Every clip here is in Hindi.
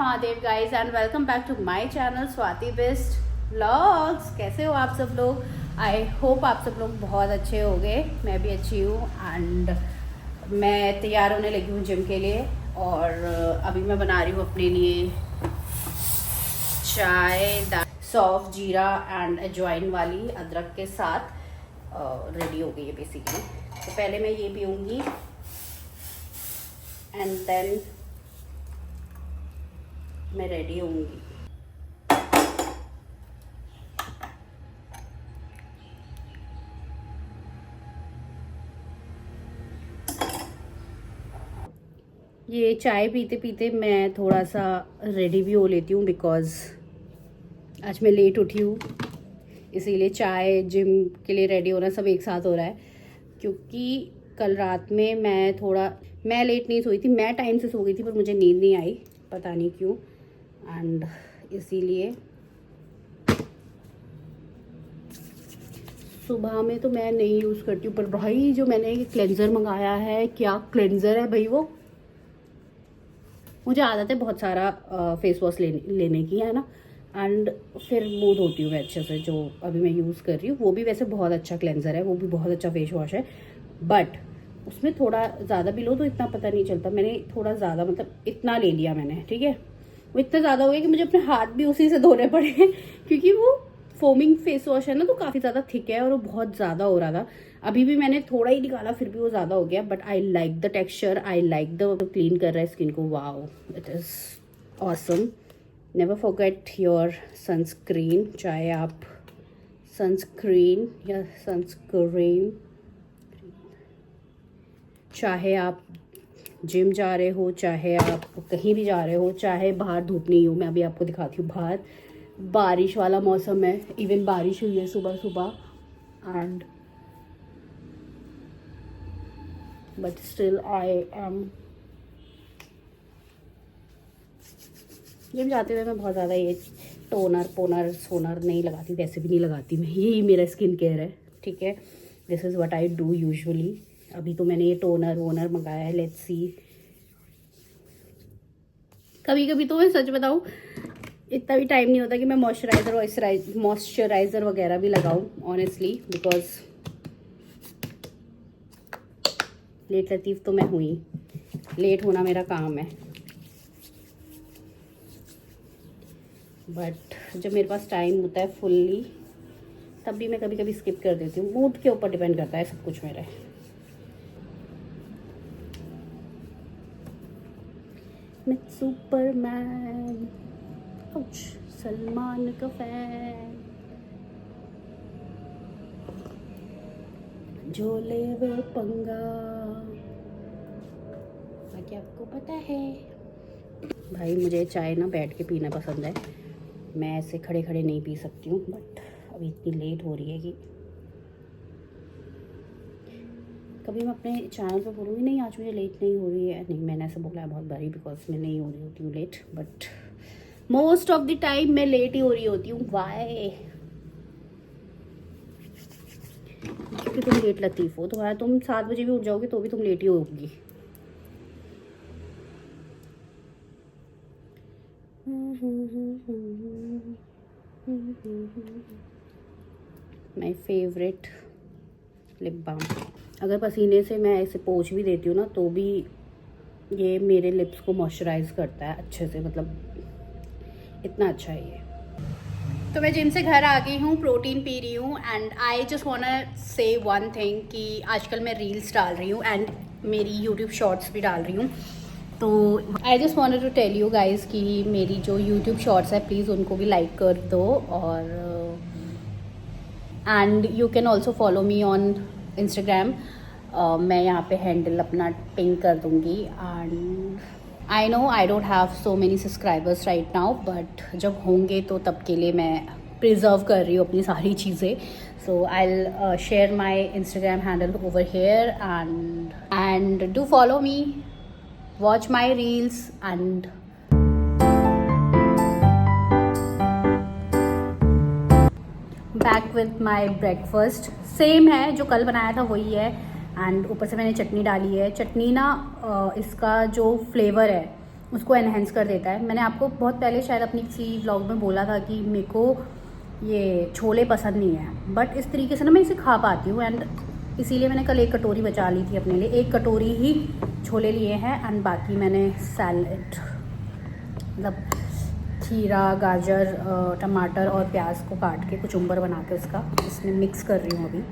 Mahadev guys and welcome back to my channel Swati best vlogs. कैसे हो आप सब लोग? आई होप आप सब लोग बहुत अच्छे होंगे। मैं भी अच्छी हूँ एंड मैं तैयार होने लगी हूँ जिम के लिए। और अभी मैं बना रही हूँ अपने लिए चाय, सौंफ, जीरा एंड अजवाइन वाली अदरक के साथ रेडी हो गई है बेसिकली। तो पहले मैं ये पीऊँगी एंड देन मैं रेडी होंगी। ये चाय पीते पीते मैं थोड़ा सा रेडी भी हो लेती हूँ बिकॉज़ आज मैं लेट उठी हूँ, इसीलिए चाय, जिम के लिए रेडी होना सब एक साथ हो रहा है। क्योंकि कल रात में मैं लेट नहीं सोई थी, मैं टाइम से सो गई थी पर मुझे नींद नहीं आई, पता नहीं क्यों। एंड इसीलिए सुबह में तो मैं नहीं यूज़ करती हूँ। पर भाई जो मैंने क्लेंज़र मंगाया है, क्या क्लेंज़र है भाई वो। मुझे आदत है बहुत सारा फेस वॉश लेने की, है ना। एंड फिर मूड होती हूँ मैं अच्छे से। जो अभी मैं यूज़ कर रही हूँ वो भी वैसे बहुत अच्छा क्लेंज़र है, वो भी बहुत अच्छा फेस वॉश है। बट उसमें थोड़ा ज़्यादा भी लो तो इतना पता नहीं चलता। मैंने थोड़ा ज़्यादा मतलब इतना ले लिया मैंने, ठीक है। वो इतना ज़्यादा हो गया कि मुझे अपने हाथ भी उसी से धोने पड़े क्योंकि वो फोमिंग फेस वॉश है ना, तो काफ़ी ज़्यादा थिक है और वो बहुत ज़्यादा हो रहा था। अभी भी मैंने थोड़ा ही निकाला फिर भी वो ज़्यादा हो गया। But I like the texture, I like the clean कर रहा है स्किन को। Wow, it is awesome. Never forget your sunscreen, चाहे आप सनस्क्रीन या सनस्क्रीन, चाहे आप जिम जा रहे हो, चाहे आप कहीं भी जा रहे हो, चाहे बाहर धूप नहीं हो। मैं अभी आपको दिखाती हूँ, बाहर बारिश वाला मौसम है, इवन बारिश हुई है सुबह सुबह। And but still I am gym जाते हुए मैं बहुत ज़्यादा ये टोनर सोनर नहीं लगाती, वैसे भी नहीं लगाती मैं। यही मेरा स्किन केयर है, ठीक है। This is what I do usually. अभी तो मैंने ये टोनर वोनर मंगाया है, लेट्स सी। कभी कभी तो मैं सच बताऊँ इतना भी टाइम नहीं होता कि मैं मॉइस्चराइज़र वगैरह भी लगाऊं, ऑनेस्टली, बिकॉज लेट लतीफ़ तो मैं हुई, लेट होना मेरा काम है। बट जब मेरे पास टाइम होता है फुल्ली, तब भी मैं कभी कभी स्किप कर देती हूँ। मूड के ऊपर डिपेंड करता है सब कुछ मेरे। मैं सुपरमैन, सलमान का फैन, जो ले वो पंगा, बाकी आपको पता है। भाई मुझे चाय ना बैठ के पीना पसंद है, मैं ऐसे खड़े खड़े नहीं पी सकती हूँ। बट अभी इतनी लेट हो रही है कि कभी मैं अपने चैनल पे बोलूँगी नहीं आज मुझे लेट नहीं हो रही है। नहीं, मैंने ऐसा बोला है बहुत बारी, बिकॉज मैं नहीं हो रही होती हूँ late. But most of the time मैं लेट ही हो रही होती हूँ। वाई? क्योंकि तुम लेट लतीफ़ हो। तुम्हारा तुम 7 बजे भी उठ जाओगे तो भी तुम लेट ही होगी। My favourite lip balm. अगर पसीने से मैं ऐसे पोंछ भी देती हूँ ना तो भी ये मेरे लिप्स को मॉइस्चराइज करता है अच्छे से, मतलब इतना अच्छा है ये। तो मैं जिम से घर आ गई हूँ, प्रोटीन पी रही हूँ। And I just want say one thing कि आजकल मैं रील्स डाल रही हूँ एंड मेरी यूट्यूब शॉर्ट्स भी डाल रही हूँ। तो I just wanted to tell you guys कि मेरी जो यूट्यूब शॉर्ट्स है प्लीज़ उनको भी लाइक कर दो। और and you can also follow me on Instagram. मैं यहाँ पे हैंडल अपना पिन कर दूँगी। And I know I don't have so many subscribers right now, but जब होंगे तो तब के लिए मैं प्रिजर्व कर रही हूँ अपनी सारी चीज़ें। So I will share my Instagram handle over here and do follow me, watch my reels and back with my breakfast। Same है, जो कल बनाया था वही है। एंड ऊपर से मैंने चटनी डाली है। चटनी ना इसका जो फ्लेवर है उसको एनहेंस कर देता है। मैंने आपको बहुत पहले शायद अपनी किसी व्लॉग में बोला था कि मेरे को ये छोले पसंद नहीं है, बट इस तरीके से ना मैं इसे खा पाती हूँ, एंड इसीलिए मैंने कल 1 कटोरी बचा ली थी अपने लिए। 1 कटोरी ही छोले लिए हैं, एंड बाकी मैंने सैलड मतलब खीरा, गाजर, टमाटर और प्याज को काट के कुचुम्बर बना के उसका इसमें मिक्स कर रही हूँ अभी।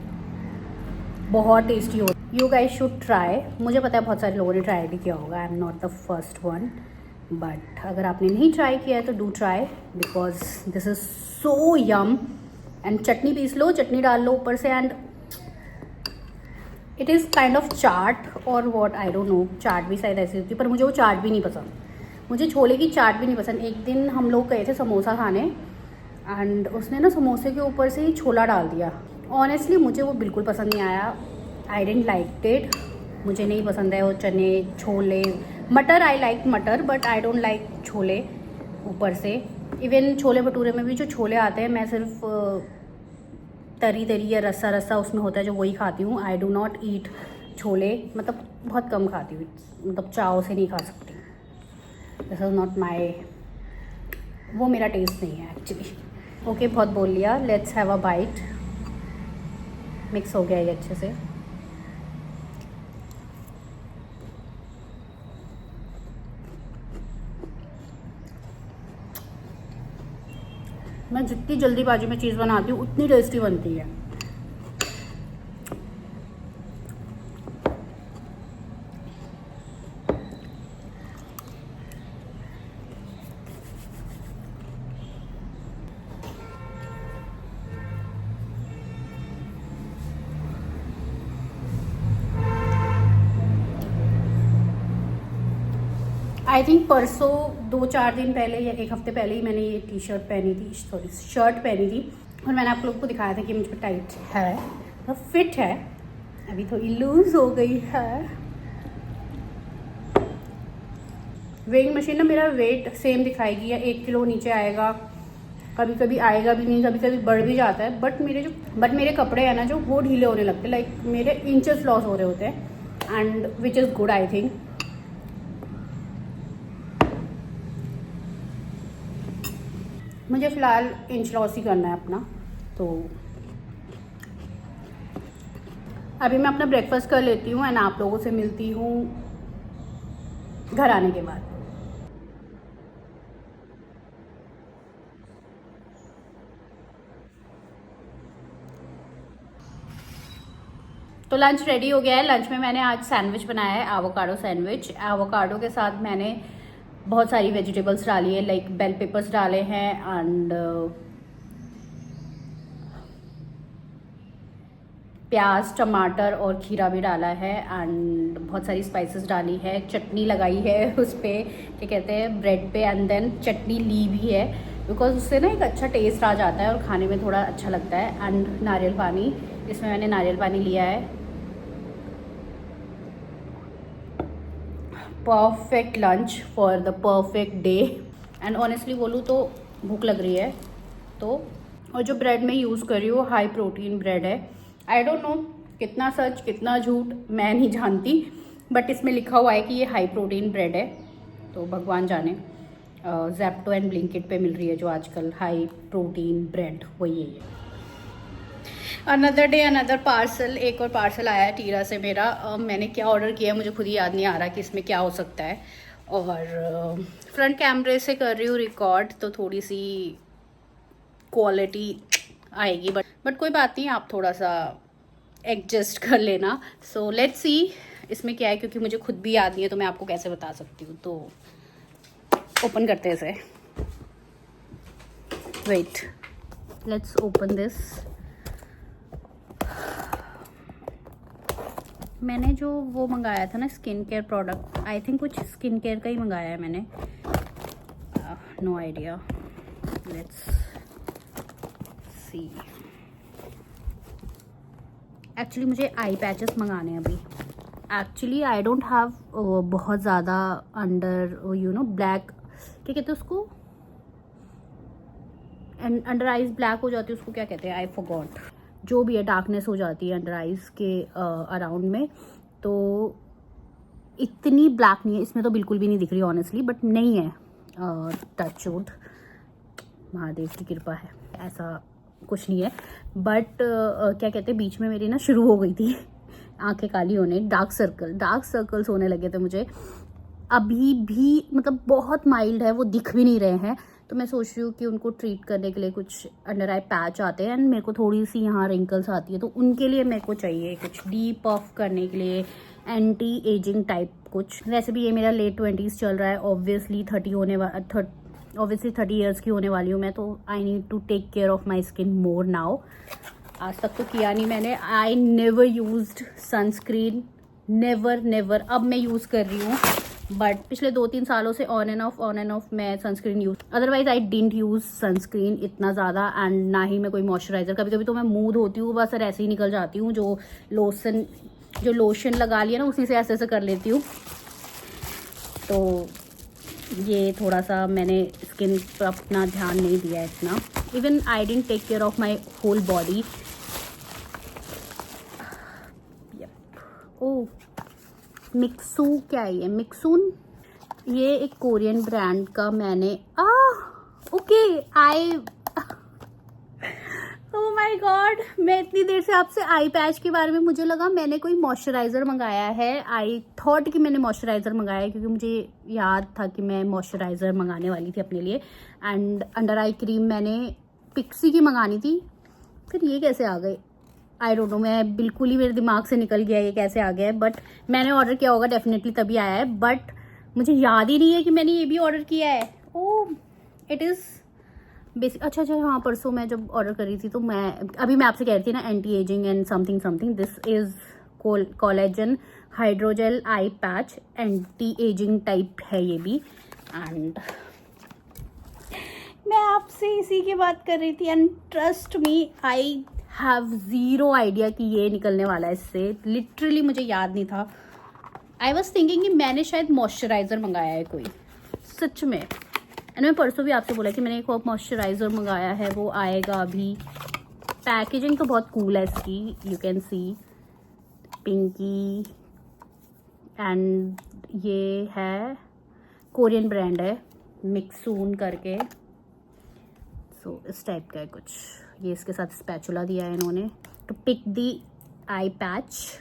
बहुत टेस्टी हो, यू गाइस शुड ट्राई। मुझे पता है बहुत सारे लोगों ने ट्राई भी किया होगा, I am not the first one, but अगर आपने नहीं ट्राई किया है तो do try, because this is so yum. And chutney पीस लो, चटनी डाल लो ऊपर से, and it is kind of chaat और what, I don't know, chaat भी शायद ऐसी होती है, पर मुझे वो चाट भी नहीं पसंद। मुझे छोले की चाट भी नहीं पसंद। एक दिन हम लोग गए थे समोसा खाने, एंड उसने ना समोसे के ऊपर से ही छोला डाल दिया। ऑनेस्टली मुझे वो बिल्कुल पसंद नहीं आया, आई डेंट लाइक इट। मुझे नहीं पसंद है वो चने, छोले, मटर, आई लाइक मटर but I don't like chole ऊपर से। इवन छोले भटूरे में भी जो छोले आते हैं, मैं सिर्फ तरी तरी या रस्सा रस्सा उसमें होता है जो वही खाती हूँ। I do not eat chole, मतलब बहुत कम खाती हूँ, मतलब चाव से नहीं खा सकती। दिस इज़ नॉट माई, वो मेरा टेस्ट नहीं है एक्चुअली। ओके, बहुत बोल लिया, let's have a bite. Mix हो गया ये अच्छे से। मैं जितनी जल्दीबाजी में चीज़ बनाती हूँ उतनी टेस्टी बनती है। आई थिंक परसों 2-4 दिन पहले या 1 हफ्ते पहले ही मैंने ये टी शर्ट पहनी थी, सॉरी शर्ट पहनी थी, और मैंने आप लोगों को दिखाया था कि मुझ पर टाइट है, तो फिट है। अभी थोड़ी लूज हो गई है। वेइंग मशीन ना मेरा वेट सेम दिखाएगी, या 1 किलो नीचे आएगा, कभी कभी आएगा भी नहीं, कभी कभी बढ़ भी जाता है। बट मेरे कपड़े हैं ना जो, वो ढीले होने लगते, लाइक मेरे इंचेस लॉस हो रहे होते हैं, and which is good I think. मुझे फ़िलहाल इंच लॉस ही करना है अपना, तो अभी मैं अपना ब्रेकफास्ट कर लेती हूँ, एंड आप लोगों से मिलती हूँ घर आने के बाद। तो लंच रेडी हो गया है। लंच में मैंने आज सैंडविच बनाया है, एवोकाडो सैंडविच। एवोकाडो के साथ मैंने बहुत सारी वेजिटेबल्स डाली है, लाइक बेल पेपर्स डाले हैं, एंड प्याज, टमाटर और खीरा भी डाला है, एंड बहुत सारी स्पाइसेस डाली है, चटनी लगाई है उस पर, क्या कहते हैं, ब्रेड पे, एंड देन चटनी ली भी है, बिकॉज उससे ना एक अच्छा टेस्ट आ जाता है और खाने में थोड़ा अच्छा लगता है। एंड नारियल पानी, इसमें मैंने नारियल पानी लिया है। Perfect lunch for the perfect day. And honestly बोलूँ तो भूख लग रही है, तो और जो ब्रेड मैं यूज़ कर रही हूँ हाई प्रोटीन ब्रेड है। आई डोंट नो कितना सच कितना झूठ मैं नहीं जानती, बट इसमें लिखा हुआ है कि ये हाई प्रोटीन ब्रेड है, तो भगवान जाने। ज़ेप्टो एंड ब्लिंकिट पे मिल रही है जो आजकल हाई प्रोटीन ब्रेड, वही है। Another day another parcel. एक और पार्सल आया है टीरा से मेरा। मैंने क्या ऑर्डर किया मुझे खुद ही याद नहीं आ रहा कि इसमें क्या हो सकता है, और फ्रंट कैमरे से कर रही हूँ रिकॉर्ड, तो थोड़ी सी क्वालिटी आएगी, बट कोई बात नहीं, आप थोड़ा सा एडजस्ट कर लेना। सो लेट्स सी इसमें क्या है, क्योंकि मुझे खुद भी याद नहीं है तो मैं आपको कैसे बता सकती हूँ। तो ओपन करते हैं इसे, वेट, लेट्स ओपन दिस। मैंने जो वो मंगाया था ना skin care product, I think कुछ स्किन केयर का ही मंगाया है मैंने, no idea, let's see. Actually मुझे आई पैचेस मंगाने हैं अभी। एक्चुअली आई डोंट हैव बहुत ज़्यादा अंडर यू नो ब्लैक, क्या कहते हैं उसको, अंडर आइज ब्लैक हो जाती है, उसको क्या कहते हैं, आई फॉरगॉट, जो भी है डार्कनेस हो जाती है अंडर आइज के अराउंड में। तो इतनी ब्लैक नहीं है, इसमें तो बिल्कुल भी नहीं दिख रही ऑनेस्टली, बट नहीं है, टच वुड, महादेव की कृपा है, ऐसा कुछ नहीं है। बट क्या कहते हैं, बीच में मेरी ना शुरू हो गई थी आंखें काली होने, डार्क सर्कल्स होने लगे थे मुझे। अभी भी मतलब बहुत माइल्ड है, वो दिख भी नहीं रहे हैं, तो मैं सोच रही हूँ कि उनको ट्रीट करने के लिए कुछ अंडर आई पैच आते हैं, एंड मेरे को थोड़ी सी यहाँ रिंकल्स आती है, तो उनके लिए मेरे को चाहिए कुछ डीप ऑफ करने के लिए, एंटी एजिंग टाइप कुछ। वैसे भी ये मेरा लेट 20s चल रहा है, ऑब्वियसली 30 ईयर्स की होने वाली हूँ मैं, तो I need to take care of my skin more now. आज तक तो किया नहीं मैंने, I never used sunscreen, never. अब मैं यूज़ कर रही हूँ, बट पिछले 2-3 सालों से ऑन एंड ऑफ मैं sunscreen use, otherwise I didn't use sunscreen इतना ज़्यादा, एंड ना ही मैं कोई मॉइस्चराइजर। कभी कभी तो मैं मूड होती हूँ बस ऐसे ही निकल जाती हूँ, जो लोशन लगा लिया ना उसी से ऐसे कर लेती हूँ। तो ये थोड़ा सा मैंने स्किन पर अपना ध्यान नहीं दिया इतना, even I didn't take care of my whole body. Oh, मिक्सू, क्या है ये, मिक्सून, ये एक कोरियन ब्रांड का मैंने ओके, ओह माय गॉड, मैं इतनी देर से आपसे आई पैच के बारे में, मुझे लगा मैंने कोई मॉइस्चराइज़र मंगाया है। आई थॉट कि मैंने मॉइस्चराइज़र मंगाया है, क्योंकि मुझे याद था कि मैं मॉइस्चराइज़र मंगाने वाली थी अपने लिए। एंड अंडर आई क्रीम मैंने पिक्सी की मंगानी थी, फिर ये कैसे आ गए, आई डोंट नो, मैं बिल्कुल ही, मेरे दिमाग से निकल गया ये कैसे आ गया है। बट मैंने ऑर्डर किया होगा डेफिनेटली, तभी आया है, बट मुझे याद ही नहीं है कि मैंने ये भी ऑर्डर किया है। ओह, इट इज़ बेसिक, अच्छा हाँ, परसों मैं जब ऑर्डर करी थी, तो मैं आपसे कह रही थी ना, anti ageing and something, this is collagen hydrogel I patch, anti ageing type है ये भी। एंड मैं आपसे इसी की बात कर रही थी, and trust me, I have zero idea कि ये निकलने वाला है इससे, लिटरली मुझे याद नहीं था। आई वॉज थिंकिंग कि मैंने शायद मॉइस्चराइज़र मंगाया है कोई, सच में। एंड मैं परसों भी आपसे बोला कि मैंने एक और मॉइस्चराइज़र मंगाया है, वो आएगा अभी। पैकेजिंग तो बहुत कूल है इसकी, you can see, Pinky, and ये है कोरियन ब्रांड है, मिक्सून करके। सो इस टाइप का है कुछ, ये इसके साथ स्पैचुला दिया है इन्होंने to pick the eye patch.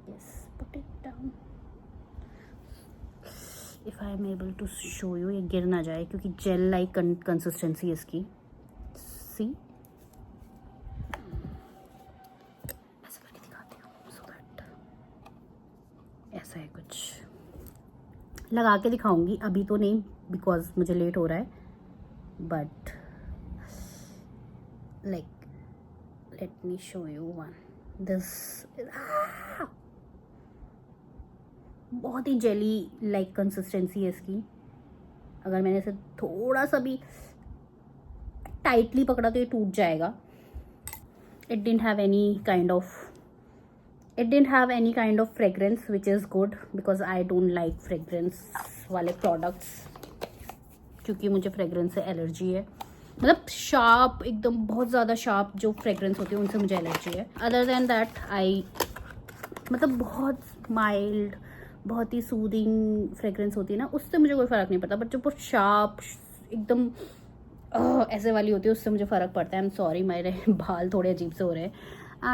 Yes, put it down. If I am able to show you, ये गिर ना जाए क्योंकि जेल लाइक कंसिस्टेंसी है इसकी। सी, ऐसा करके दिखाती हूँ, सो दैट ऐसा है कुछ, लगा के दिखाऊंगी, अभी तो नहीं बिकॉज मुझे लेट हो रहा है, but like let me show you one, this बहुत ही जेली लाइक कंसिस्टेंसी है इसकी। अगर मैंने इसे थोड़ा सा भी टाइटली पकड़ा तो ये टूट जाएगा। It didn't have any kind of fragrance which is good, because I don't like fragrance वाले प्रोडक्ट्स, क्योंकि मुझे फ्रेग्रेंस से एलर्जी है। मतलब शार्प, एकदम बहुत ज़्यादा शार्प जो फ्रेग्रेंस होती है उनसे मुझे एलर्जी है। अदर देन दैट मतलब बहुत माइल्ड, बहुत ही सूदिंग फ्रेग्रेंस होती है ना, उससे मुझे कोई फ़र्क नहीं पड़ता, बट जो बहुत शार्प एकदम ऐसे वाली होती है उससे मुझे फ़र्क पड़ता है। आई एम सॉरी, मेरे बाल थोड़े अजीब से हो रहे हैं।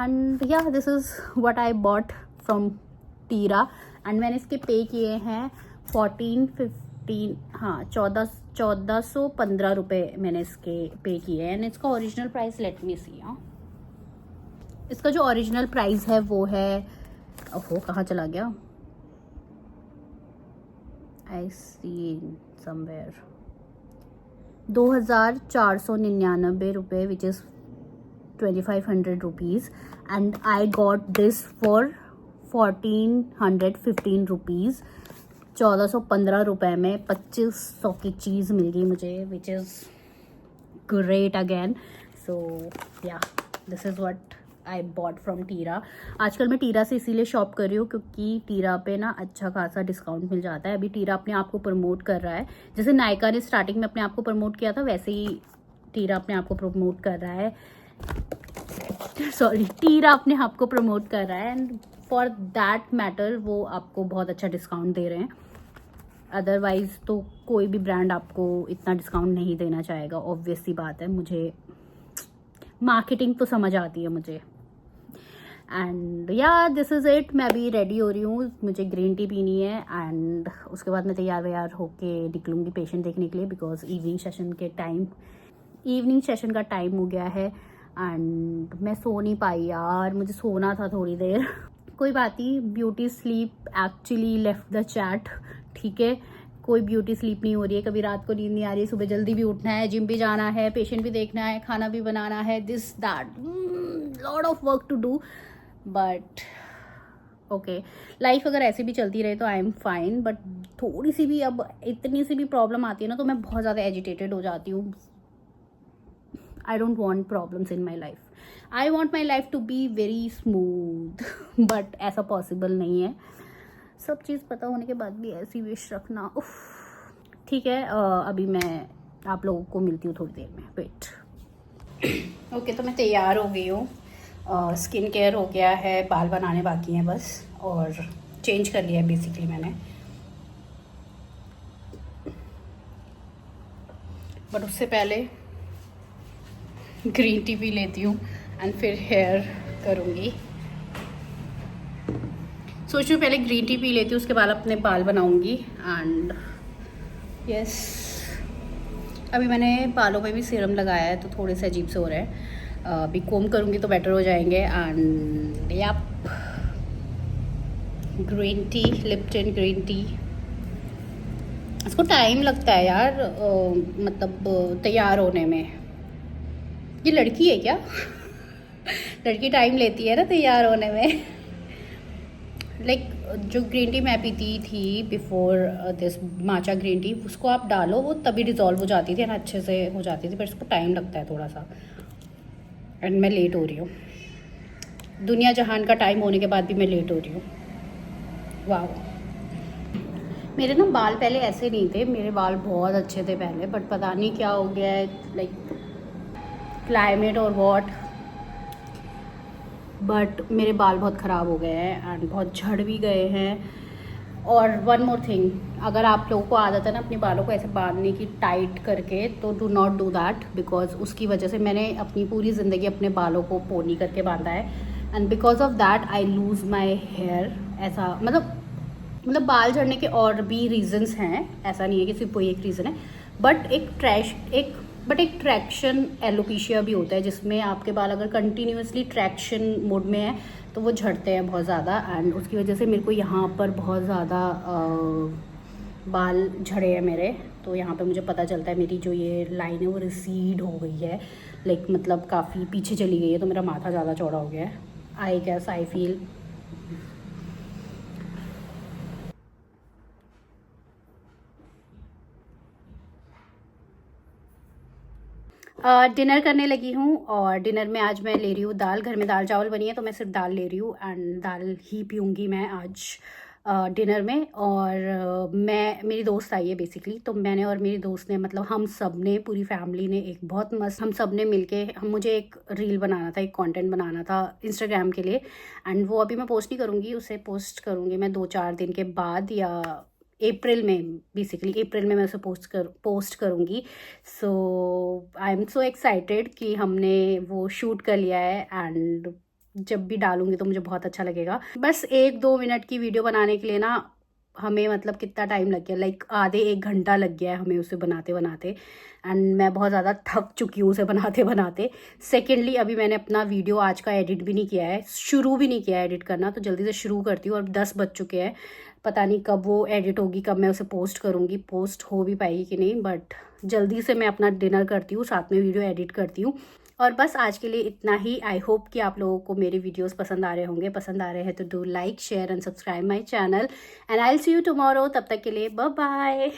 एंड या this is what I bought from टीरा, and मैंने इसके पे किए हैं 1415 रुपये मैंने इसके पे किए हैं। एंड इसका ओरिजिनल प्राइस, लेट मी सी, इसका जो ओरिजिनल प्राइस है वो है, ओहो कहाँ चला गया, आई सी समवेयर, 2499 रुपये, which is 2500 rupees, and I got this for 1415 rupees. 1415 रुपये में 2500 की चीज़ मिल गई मुझे, which is great again. So yeah, this is what I bought from Tira. आजकल मैं टीरा से इसीलिए शॉप कर रही हूँ क्योंकि टीरा पे ना अच्छा खासा डिस्काउंट मिल जाता है। अभी टीरा अपने आप को प्रमोट कर रहा है, जैसे नायका ने स्टार्टिंग में अपने आप को प्रमोट किया था, वैसे ही टीरा अपने आप को प्रमोट कर रहा है। सॉरी, टीरा अपने आप को प्रमोट कर रहा है एंड फॉर दैट मैटर वो आपको बहुत अच्छा डिस्काउंट दे रहे हैं। अदरवाइज तो कोई भी ब्रांड आपको इतना डिस्काउंट नहीं देना चाहेगा, ऑब्वियस सी बात है। मुझे मार्केटिंग तो समझ आती है मुझे। एंड या दिस इज़ इट। मैं अभी रेडी हो रही हूँ, मुझे ग्रीन टी पीनी है एंड उसके बाद मैं तैयार व्यार होके निकलूँगी पेशेंट देखने के लिए, बिकॉज इवनिंग सेशन का टाइम हो गया है एंड मैं सो नहीं पाई यार, मुझे सोना था थोड़ी देर। कोई बात नहीं, beauty sleep actually left the chat, ठीक है। कोई ब्यूटी स्लीप नहीं हो रही है, कभी रात को नींद नहीं आ रही है, सुबह जल्दी भी उठना है, जिम भी जाना है, पेशेंट भी देखना है, खाना भी बनाना है, this that lot of work to do. But okay, life अगर ऐसे भी चलती रहे तो आई एम फाइन। बट थोड़ी सी भी, अब इतनी सी भी प्रॉब्लम आती है ना तो मैं बहुत ज़्यादा एजिटेटेड हो जाती हूँ। I don't want problems in my life, I want my life to be very smooth, but ऐसा पॉसिबल नहीं है। सब चीज़ पता होने के बाद भी ऐसी विश रखना, उफ। ठीक है, अभी मैं आप लोगों को मिलती हूँ थोड़ी देर में, वेट। ओके, तो मैं तैयार हो गई हूँ, स्किन केयर हो गया है, बाल बनाने बाकी हैं बस, और चेंज कर लिया है बेसिकली मैंने। बट उससे पहले ग्रीन टी पी लेती हूँ एंड फिर हेयर करूँगी। सोच रही हूँ पहले ग्रीन टी पी लेती हूँ, उसके बाद अपने बाल बनाऊँगी। एंड यस, अभी मैंने बालों में भी सीरम लगाया है तो थोड़े से अजीब से हो रहे हैं। अभी कोम करूँगी तो बेटर हो जाएंगे। And YAP, green tea, Lipton green tea, इसको टाइम लगता है यार, मतलब तैयार होने में। ये लड़की है क्या? लड़की टाइम लेती है ना तैयार होने में। लाइक जो ग्रीन टी मैं पीती थी before this matcha green tea, उसको आप डालो वो तभी डिज़ोल्व हो जाती थी ना, अच्छे से हो जाती थी, पर इसको टाइम लगता है थोड़ा सा। एंड मैं लेट हो रही हूँ, दुनिया जहान का टाइम होने के बाद भी मैं लेट हो रही हूँ। वाह, मेरे ना बाल पहले ऐसे नहीं थे, मेरे बाल बहुत अच्छे थे पहले, बट पता नहीं क्या हो गया है, लाइक क्लाइमेट और वॉट, बट मेरे बाल बहुत ख़राब हो गए हैं एंड बहुत झड़ भी गए हैं। और वन मोर थिंग, अगर आप लोगों को आदत है ना अपने बालों को ऐसे बांधने की टाइट करके, तो do not do that, because उसकी वजह से मैंने अपनी पूरी ज़िंदगी अपने बालों को पोनी करके बांधा है and because of that I lose my hair. ऐसा मतलब बाल झड़ने के और भी रीजंस हैं, ऐसा नहीं है कि सिर्फ कोई एक रीज़न है, बट एक ट्रैक्शन एलोपेशिया भी होता है, जिसमें आपके बाल अगर कंटिन्यूसली ट्रैक्शन मोड में है तो वो झड़ते हैं बहुत ज़्यादा। एंड उसकी वजह से मेरे को यहाँ पर बहुत ज़्यादा बाल झड़े हैं मेरे, तो यहाँ पे मुझे पता चलता है मेरी जो ये लाइन है वो रिसीड हो गई है, लाइक मतलब काफ़ी पीछे चली गई है, तो मेरा माथा ज़्यादा चौड़ा हो गया है, आई फील। डिनर करने लगी हूँ और डिनर में आज मैं ले रही हूँ दाल। घर में दाल चावल बनी है तो मैं सिर्फ दाल ले रही हूँ एंड दाल ही पीऊँगी मैं आज डिनर में। और मेरी दोस्त आई है बेसिकली, तो मैंने और मेरी दोस्त ने, मतलब हम सब ने, पूरी फैमिली ने एक बहुत मस्त, हम सब ने मिलके, मुझे एक रील बनाना था, एक कंटेंट बनाना था इंस्टाग्राम के लिए, एंड वो अभी मैं पोस्ट नहीं करूँगी, उसे पोस्ट करूँगी मैं 2-4 दिन के बाद, या अप्रैल में, बेसिकली अप्रैल में मैं उसे पोस्ट करूँगी। सो आई एम सो एक्साइटेड कि हमने वो शूट कर लिया है एंड जब भी डालूँगी तो मुझे बहुत अच्छा लगेगा। बस 1-2 मिनट की वीडियो बनाने के लिए ना हमें, मतलब कितना टाइम लग गया, लाइक आधे 1 घंटा लग गया है हमें उसे बनाते बनाते, एंड मैं बहुत ज़्यादा थक चुकी हूँ उसे बनाते बनाते। सेकेंडली, अभी मैंने अपना वीडियो आज का एडिट भी नहीं किया है, शुरू भी नहीं किया है एडिट करना, तो जल्दी से शुरू करती हूँ। और 10 बज चुके हैं, पता नहीं कब वो एडिट होगी, कब मैं उसे पोस्ट करूँगी, पोस्ट हो भी पाएगी कि नहीं, बट जल्दी से मैं अपना डिनर करती हूँ, साथ में वीडियो एडिट करती हूँ। और बस आज के लिए इतना ही। आई होप कि आप लोगों को मेरे वीडियोस पसंद आ रहे होंगे। पसंद आ रहे हैं तो do like, share and subscribe my channel and I will see you tomorrow. तब तक के लिए बाय बाय।